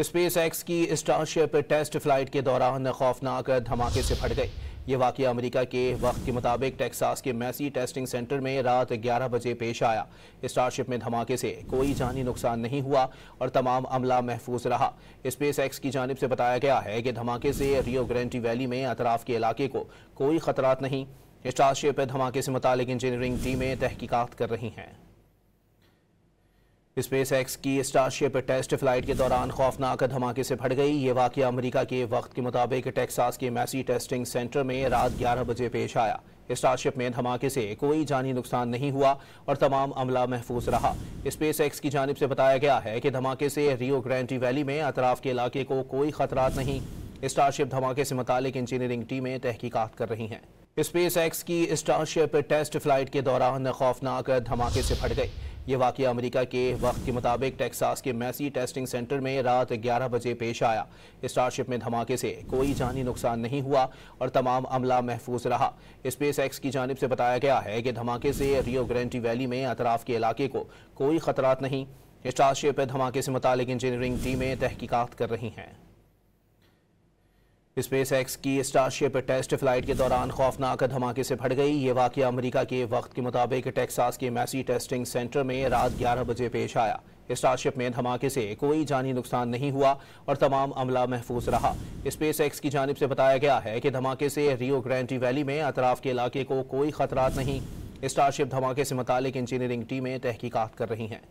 Space x की starship test flight के दौरान खौफनाक धमाके से फट गई। ये वाक़या अमेरिका के वक्त के मुताबिक टेक्सास के मैसी टेस्टिंग सेंटर में रात 11 बजे पेश आया। स्टारशिप में धमाके से कोई जानी नुकसान नहीं हुआ और तमाम अमला महफूज रहा। स्पेस एक्स की जानिब से बताया गया है कि धमाके से रियो ग्रांडे वैली में अतराफ के इलाके को कोई खतरात नहीं। स्टारशिप धमाके से मुतालिक इंजीनियरिंग टीमें तहकीकात कर रही हैं। स्पेस एक्स की स्टारशिप टेस्ट फ्लाइट के दौरान खौफनाक धमाके से फट गई। ये वाक़या अमेरिका के वक्त के मुताबिक टेक्सास के मैसी टेस्टिंग सेंटर में रात 11 बजे पेश आया। स्टारशिप में धमाके से कोई जानी नुकसान नहीं हुआ और तमाम अमला महफूज रहा। स्पेस एक्स की जानिब से बताया गया है कि धमाके से रियो ग्रांडे वैली में अतराफ के इलाके को कोई खतरात नहीं। स्टारशिप धमाके से मुतालिक इंजीनियरिंग टीमें तहकीकात कर रही हैं। स्पेस एक्स की स्टारशिप टेस्ट फ्लाइट के दौरान खौफनाक धमाके से फट गई। ये वाक़या अमेरिका के वक्त के मुताबिक टेक्सास के मैसी टेस्टिंग सेंटर में रात 11 बजे पेश आया। स्टारशिप में धमाके से कोई जानी नुकसान नहीं हुआ और तमाम अमला महफूज रहा। स्पेस एक्स की जानिब से बताया गया है कि धमाके से रियो ग्रांडे वैली में अतराफ के इलाके को कोई खतरात नहीं। स्टारशिप धमाके से मुतालिक इंजीनियरिंग टीमें तहकीकात कर रही हैं। स्पेस एक्स की स्टारशिप टेस्ट फ्लाइट के दौरान खौफनाक धमाके से फट गई। ये वाक़या अमेरिका के वक्त के मुताबिक टेक्सास के मैसी टेस्टिंग सेंटर में रात 11 बजे पेश आया। स्टारशिप में धमाके से कोई जानी नुकसान नहीं हुआ और तमाम अमला महफूज रहा। स्पेस एक्स की जानिब से बताया गया है कि धमाके से रियो ग्रांडे वैली में अतराफ के इलाके को कोई खतरात नहीं। स्टारशिप धमाके से मुतालिक इंजीनियरिंग टीमें तहकीकात कर रही हैं।